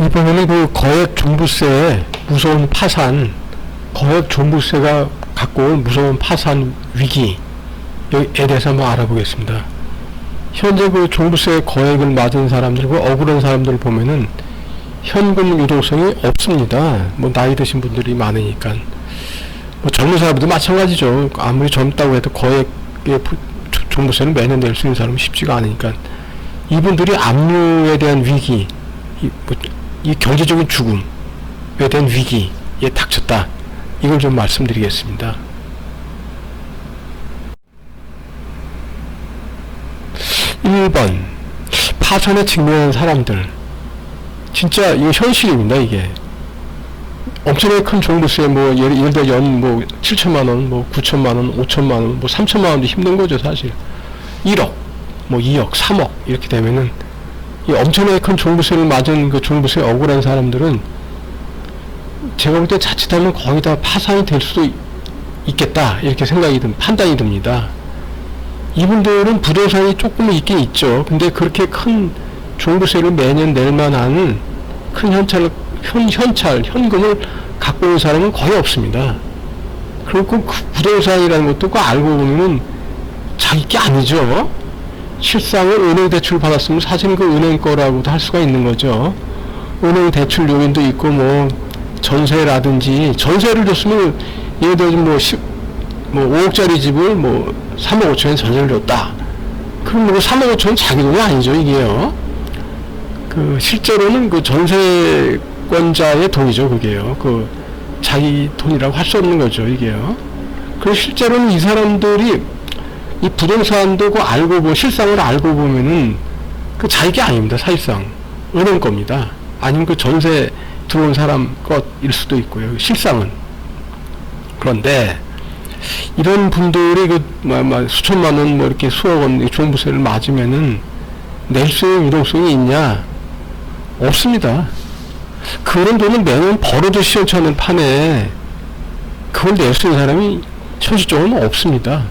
이번에는 그 거액 종부세의 무서운 파산, 거액 종부세가 갖고 온 무서운 파산 위기에 대해서 한번 알아보겠습니다. 현재 그 종부세 거액을 맞은 사람들, 그 억울한 사람들을 보면은 현금 유동성이 없습니다. 뭐 나이 드신 분들이 많으니까. 뭐 젊은 사람들도 마찬가지죠. 아무리 젊다고 해도 거액의 종부세를 매년 낼 수 있는 사람은 쉽지가 않으니까. 이분들이 압류에 대한 위기, 이 경제적인 죽음에 대한 위기에 닥쳤다. 이걸 좀 말씀드리겠습니다. 1번, 파산에 직면한 사람들. 진짜 이거 현실입니다. 이게 엄청나게 큰 종부세, 뭐 예를 들어 연 뭐 7천만원, 뭐 9천만원, 5천만원, 뭐 3천만원도 힘든 거죠. 사실 1억, 뭐 2억, 3억 이렇게 되면은 이 엄청나게 큰 종부세를 맞은 그 종부세에 억울한 사람들은 제가 볼 때 자칫하면 거의 다 파산이 될 수도 있겠다, 이렇게 판단이 듭니다. 이분들은 부동산이 조금 있긴 있죠. 근데 그렇게 큰 종부세를 매년 낼 만한 큰 현금을 갖고 있는 사람은 거의 없습니다. 그리고 그 부동산이라는 것도 그 알고 보면은 자기 게 아니죠. 실상은 은행 대출 받았으면 사실 그 은행 거라고도 할 수가 있는 거죠. 은행 대출 요인도 있고, 뭐 전세라든지, 전세를 줬으면 예를 들어 뭐 5억짜리 집을 뭐 3억 5천에 전세를 줬다. 그럼 뭐 3억 5천은 자기 돈이 아니죠, 이게요. 그 실제로는 그 전세권자의 돈이죠, 그게요. 그 자기 돈이라고 할 수 없는 거죠, 이게요. 그래서 실제로는 이 사람들이 이 부동산도 그 실상을 알고 보면은 그 자기 게 아닙니다, 사실상. 은행 겁니다. 아니면 그 전세 들어온 사람 것일 수도 있고요, 실상은. 그런데 이런 분들이 그 수천만 원, 뭐 이렇게 수억 원 종부세를 맞으면은 낼 수 있는 유동성이 있냐? 없습니다. 그런 돈은 매년 벌어도 시원찮은 판에 그걸 낼 수 있는 사람이 현실적으로는 없습니다.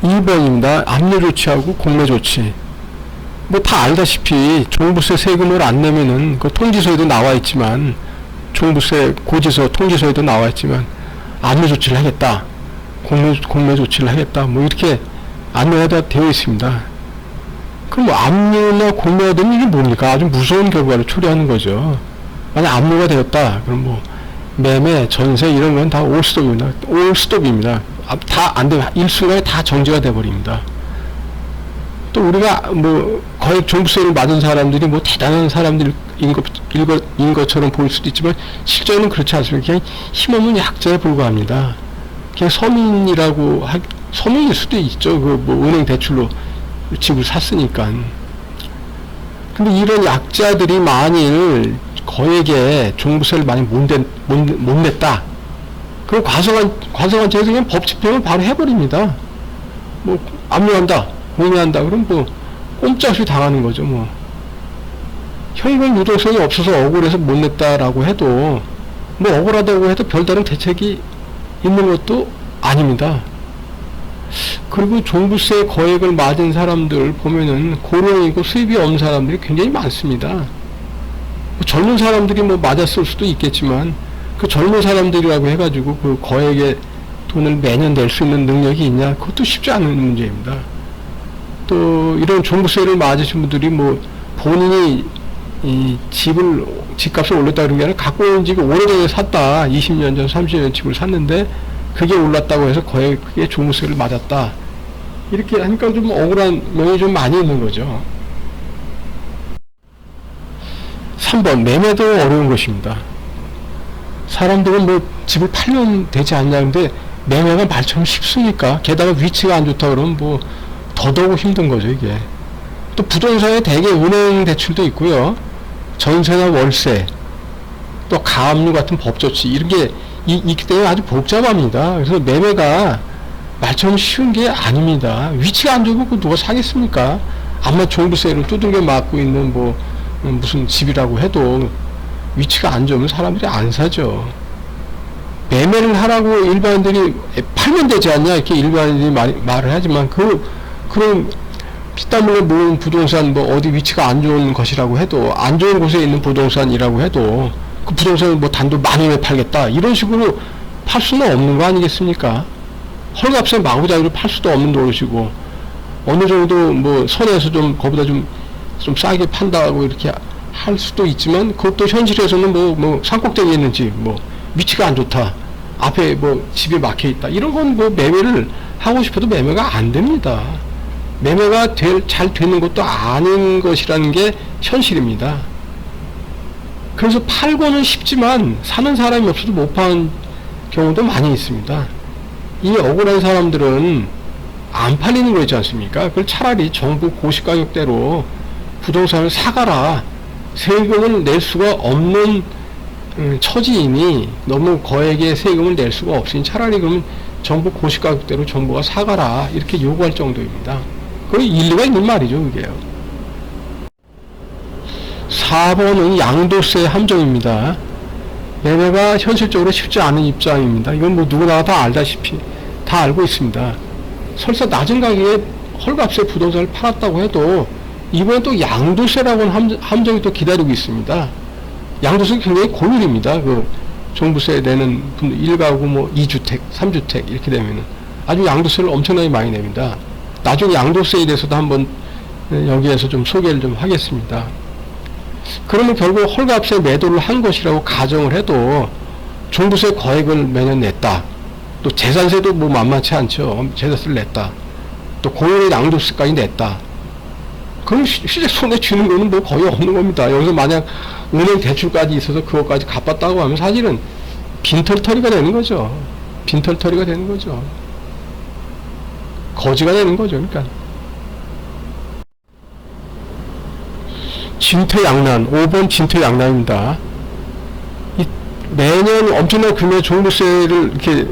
2번입니다. 압류 조치하고 공매 조치. 뭐 다 알다시피 종부세 세금을 안 내면은 그 통지서에도 나와 있지만, 종부세 고지서 통지서에도 나와 있지만 압류 조치를 하겠다, 공매 조치를 하겠다, 뭐 이렇게 안내가 되어 있습니다. 그럼 뭐 압류나 공매가 되면 이게 뭡니까? 아주 무서운 결과를 초래하는 거죠. 만약 압류가 되었다, 그럼 뭐 매매, 전세 이런 건 다 올스톱입니다. 다 안 되면 일순간에 다 정지가 돼 버립니다. 또 우리가 뭐 거의 종부세를 맞은 사람들이 뭐 대단한 사람들인 것처럼 보일 수도 있지만 실제로는 그렇지 않습니다. 그냥 힘없는 약자에 불과합니다. 그냥 서민일 수도 있죠. 그 뭐 은행 대출로 집을 샀으니까. 근데 이런 약자들이 만일 거액의 종부세를 많이 못 냈다. 그럼 과세관청에서 그냥 법 집행을 바로 해버립니다. 뭐 압류한다, 공매한다, 그럼 뭐 꼼짝없이 당하는 거죠. 뭐 현금 유동성이 없어서 억울해서 못 냈다라고 해도, 뭐 억울하다고 해도 별다른 대책이 있는 것도 아닙니다. 그리고 종부세 거액을 맞은 사람들 보면은 고령이고 수입이 없는 사람들이 굉장히 많습니다. 뭐 젊은 사람들이 뭐 맞았을 수도 있겠지만, 그 젊은 사람들이라고 해가지고 그 거액의 돈을 매년 낼 수 있는 능력이 있냐? 그것도 쉽지 않은 문제입니다. 또 이런 종부세를 맞으신 분들이 뭐 본인이 이 집값을 올렸다 그런 게 아니라 갖고 있는 집이 오래전에 샀다, 20년 전 30년 집을 샀는데 그게 올랐다고 해서 그게 종부세를 맞았다, 이렇게 하니까 좀 억울한 면이 좀 많이 있는 거죠. 3번, 매매도 어려운 것입니다. 사람들은 뭐 집을 팔면 되지 않냐, 근데 매매가 말처럼 쉽습니까? 게다가 위치가 안 좋다 그러면 뭐 더더욱 힘든 거죠, 이게. 또 부동산에 대개 은행 대출도 있고요, 전세나 월세, 또 가압류 같은 법 조치, 이런 게 있기 때문에 아주 복잡합니다. 그래서 매매가 말처럼 쉬운 게 아닙니다. 위치가 안 좋으면 누가 사겠습니까? 아마 종부세를 두들겨 맞고 있는 뭐 무슨 집이라고 해도 위치가 안 좋으면 사람들이 안 사죠. 매매를 하라고 일반인들이 팔면 되지 않냐, 이렇게 일반인들이 말을 하지만 그런 피땀 흘려 모은 부동산 뭐 어디 위치가 안 좋은 것이라고 해도 안 좋은 곳에 있는 부동산이라고 해도 그 부동산을 뭐 단돈 10,000원에 팔겠다 이런 식으로 팔 수는 없는 거 아니겠습니까? 헐값에 마구잡이로 팔 수도 없는 노릇이고 어느 정도 뭐 선에서 좀 그보다 좀 싸게 판다고 이렇게 할 수도 있지만 그것도 현실에서는 뭐 산꼭대기에 있는 집 뭐 위치가 안 좋다 앞에 뭐 집이 막혀 있다 이런 건 뭐 매매를 하고 싶어도 매매가 안 됩니다. 매매가 잘 되는 것도 아닌 것이라는 게 현실입니다. 그래서 팔고는 쉽지만 사는 사람이 없어도 못 파는 경우도 많이 있습니다. 이 억울한 사람들은 안 팔리는 거 있지 않습니까? 그걸 차라리 정부 고시가격대로 부동산을 사가라. 세금을 낼 수가 없는 처지이니 너무 거액의 세금을 낼 수가 없으니 차라리 그러면 정부 고시가격대로 정부가 사가라 이렇게 요구할 정도입니다. 그 일리가 있는 말이죠, 그게요. 4번은 양도세 함정입니다. 매매가 현실적으로 쉽지 않은 입장입니다. 이건 뭐 누구나 다 알다시피 다 알고 있습니다. 설사 낮은 가격에 헐값에 부동산을 팔았다고 해도 이번에 또 양도세라고 하는 함정이 또 기다리고 있습니다. 양도세가 굉장히 고율입니다. 그 종부세 내는 분들 1가구 뭐 2주택, 3주택 이렇게 되면은 아주 양도세를 엄청나게 많이 냅니다. 나중에 양도세에 대해서도 한번 여기에서 좀 소개를 좀 하겠습니다. 그러면 결국 헐값에 매도를 한 것이라고 가정을 해도 종부세 거액을 매년 냈다. 또 재산세도 뭐 만만치 않죠. 재산세를 냈다. 또 공인의 양도세까지 냈다. 그럼 실제 손에 쥐는 거는 뭐 거의 없는 겁니다. 여기서 만약 은행 대출까지 있어서 그것까지 갚았다고 하면 사실은 빈털터리가 되는 거죠. 빈털터리가 되는 거죠. 거지가 되는 거죠. 그러니까 진퇴양난, 5번 진퇴양난입니다. 매년 엄청난 규모의 종부세를 이렇게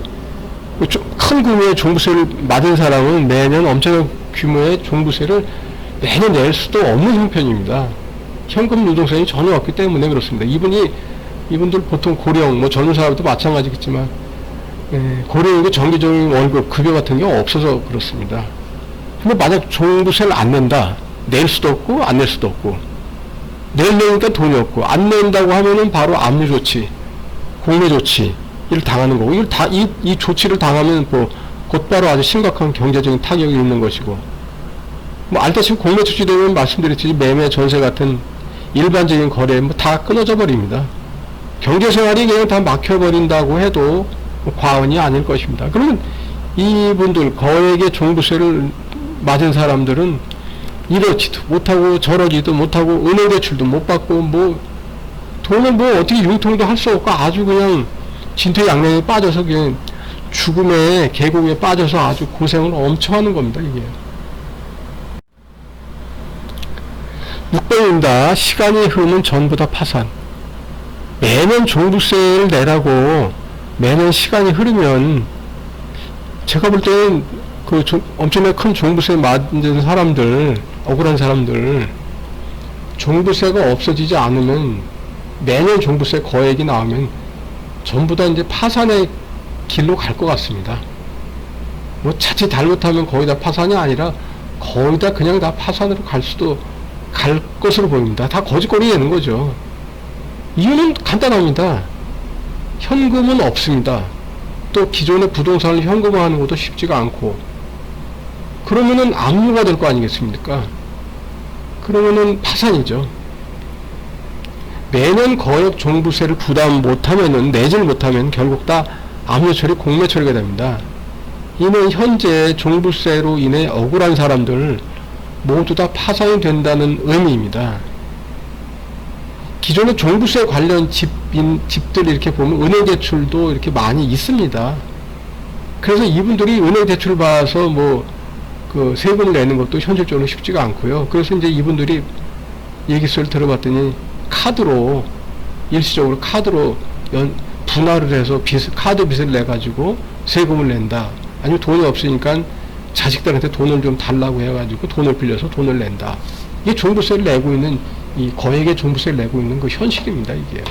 큰 규모의 종부세를 맞은 사람은 매년 엄청난 규모의 종부세를 매년 낼 수도 없는 형편입니다. 현금 유동성이 전혀 없기 때문에 그렇습니다. 이분들 보통 고령, 뭐 젊은 사람도 마찬가지겠지만 고령이고 정기적인 월급, 급여 같은 게 없어서 그렇습니다. 근데 만약 종부세를 안 낸다, 낼 수도 없고 안 낼 수도 없고, 내려니까 돈이 없고 안 낸다고 하면은 바로 압류 조치, 공매 조치 이를 당하는 거고, 이걸 이 조치를 당하면 뭐 곧바로 아주 심각한 경제적인 타격이 있는 것이고, 뭐 알다시피 공매 조치 되면 말씀드렸듯이 매매, 전세 같은 일반적인 거래 뭐 다 끊어져 버립니다. 경제생활이 그냥 다 막혀버린다고 해도 뭐 과언이 아닐 것입니다. 그러면 이분들 거액의 종부세를 맞은 사람들은 이러지도 못하고 저러지도 못하고 은행 대출도 못 받고 뭐 돈을 뭐 어떻게 융통도 할 수 없고 아주 그냥 진퇴양난에 빠져서 그냥 죽음의 계곡에 빠져서 아주 고생을 엄청 하는 겁니다. 이게 6번입니다. 시간이 흐르면 전부 다 파산. 매년 종부세를 내라고 매년 시간이 흐르면 제가 볼 때는 그 엄청나게 큰 종부세 맞은 사람들, 억울한 사람들, 종부세가 없어지지 않으면 매년 종부세 거액이 나오면 전부 다 이제 파산의 길로 갈 것 같습니다. 뭐 자칫 잘못하면 거의 다 파산이 아니라 거의 다 그냥 다 파산으로 갈 것으로 보입니다. 다 거짓거리 되는 거죠. 이유는 간단합니다. 현금은 없습니다. 또 기존의 부동산을 현금화하는 것도 쉽지가 않고, 그러면은 압류가 될 거 아니겠습니까? 그러면은 파산이죠. 매년 거액 종부세를 부담 못하면은, 내질 못하면 결국 다 압류 처리, 공매 처리가 됩니다. 이는 현재 종부세로 인해 억울한 사람들 모두 다 파산이 된다는 의미입니다. 기존의 종부세 관련 집들 이렇게 보면 은행 대출도 이렇게 많이 있습니다. 그래서 이분들이 은행 대출 받아서 뭐 그 세금을 내는 것도 현실적으로 쉽지가 않고요. 그래서 이제 이분들이 얘기를 들어봤더니 카드로, 일시적으로 카드로 분할을 해서 카드 빚을 내 가지고 세금을 낸다. 아니면 돈이 없으니까 자식들한테 돈을 좀 달라고 해가지고 돈을 빌려서 돈을 낸다. 이게 종부세를 내고 있는, 이 거액의 종부세를 내고 있는 그 현실입니다, 이게.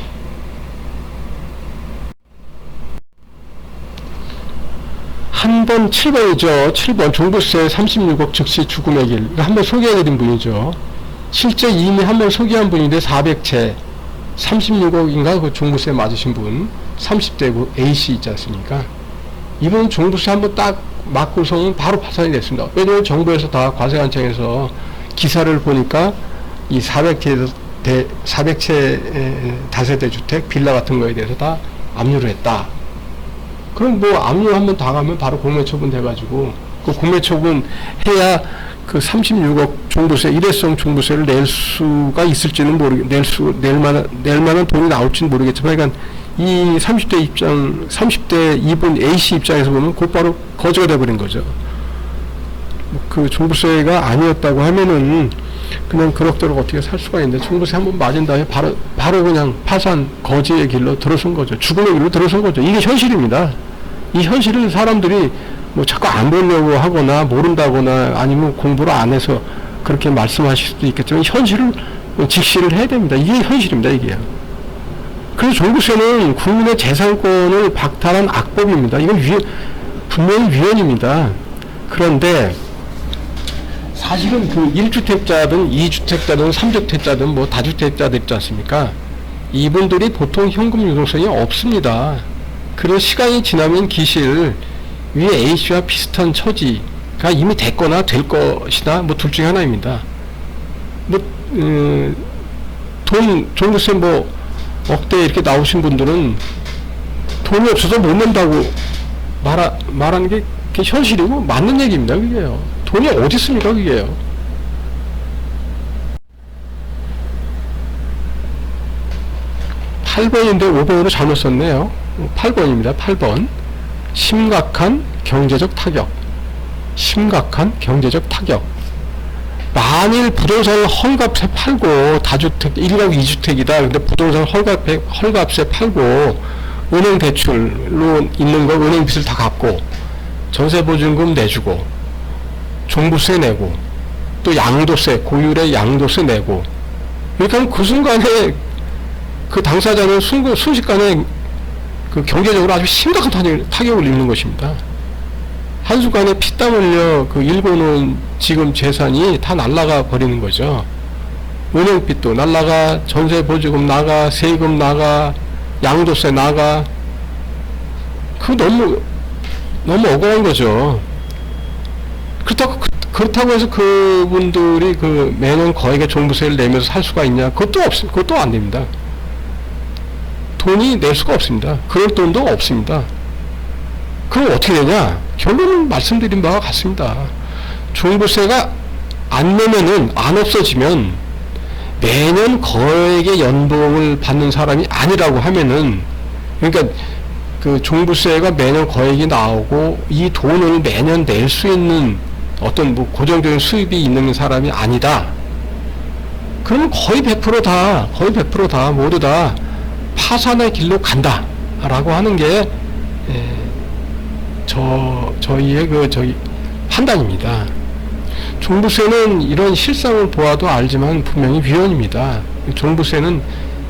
한 번 7번이죠. 7번 종부세 36억 즉시 죽음의 길. 한번 소개해드린 분이죠. 실제 이미 한 번 소개한 분인데 400채 36억인가 그 종부세 맞으신 분 30대고 A씨 있지 않습니까? 이분 종부세 한 번 딱 맞고서는 바로 파산이 됐습니다. 왜냐하면 정부에서 다 과세관청에서 기사를 보니까 이 400채 다세대 주택 빌라 같은 거에 대해서 다 압류를 했다. 그럼 뭐 압류 한번 당하면 바로 공매처분 돼가지고 그 공매처분 해야 그 36억 종부세 일회성 종부세를 낼 수가 있을지는 낼 만한 돈이 나올지는 모르겠지만, 그러니까 이 30대 이분 A씨 입장에서 보면 곧바로 거지가 돼버린 거죠. 그 종부세가 아니었다고 하면은 그냥 그럭저럭 어떻게 살 수가 있는데, 종부세 한번 맞은 다음에 바로 그냥 파산 거지의 길로 들어선 거죠. 죽음의 길로 들어선 거죠. 이게 현실입니다. 이 현실을 사람들이 뭐 자꾸 안 보려고 하거나 모른다거나 아니면 공부를 안 해서 그렇게 말씀하실 수도 있겠지만, 현실을 직시를 해야 됩니다. 이게 현실입니다, 이게. 그래서 종부세는 국민의 재산권을 박탈한 악법입니다. 이건 분명히 위헌입니다. 그런데 사실은 그 1주택자든 2주택자든 3주택자든 뭐 다주택자들 있지 않습니까? 이분들이 보통 현금 유동성이 없습니다. 그래서 시간이 지나면 기실 위에 A씨와 비슷한 처지가 이미 됐거나 될 것이다. 뭐 둘 중에 하나입니다. 종부세 억대 이렇게 나오신 분들은 돈이 없어서 못 낸다고 말하는 게 현실이고 맞는 얘기입니다. 그게요. 돈이 어디 있습니까? 그게요. (8번인데) 5번으로 잘못 썼네요. 8번입니다. 8번. 심각한 경제적 타격. 심각한 경제적 타격. 만일 부동산을 헐값에 팔고 다주택 1가구 2주택이다. 근데 부동산을 헐값에 팔고 은행 대출로 있는 거 은행 빚을 다 갚고 전세보증금 내주고 종부세 내고 또 양도세, 고율의 양도세 내고, 그러니까 그 순간에 그 당사자는 순식간에 그 경제적으로 아주 심각한 타격을 입는 것입니다. 한순간에 피땀 흘려 그 일궈놓은 지금 재산이 다 날아가 버리는 거죠. 은행빚도 날아가, 전세보증금 나가, 세금 나가, 양도세 나가. 그거 너무 억울한 거죠. 그렇다고 해서 그분들이 그 매년 거액의 종부세를 내면서 살 수가 있냐? 그것도 안 됩니다. 돈이 낼 수가 없습니다. 그럴 돈도 없습니다. 그럼 어떻게 되냐? 결론은 말씀드린 바와 같습니다. 종부세가 안 없어지면 매년 거액의 연봉을 받는 사람이 아니라고 하면은, 그러니까 그 종부세가 매년 거액이 나오고 이 돈을 매년 낼 수 있는 어떤 뭐 고정적인 수입이 있는 사람이 아니다. 그러면 거의 100% 다 모두 다 파산의 길로 간다 라고 하는 게 저희의 판단입니다. 종부세는 이런 실상을 보아도 알지만 분명히 위헌입니다. 종부세는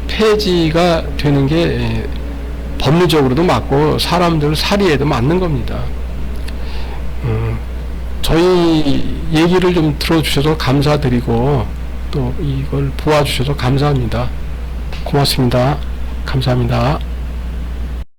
폐지가 되는 게 법리적으로도 맞고 사람들 사리에도 맞는 겁니다. 저희 얘기를 좀 들어주셔서 감사드리고 또 이걸 보아주셔서 감사합니다. 고맙습니다. 감사합니다.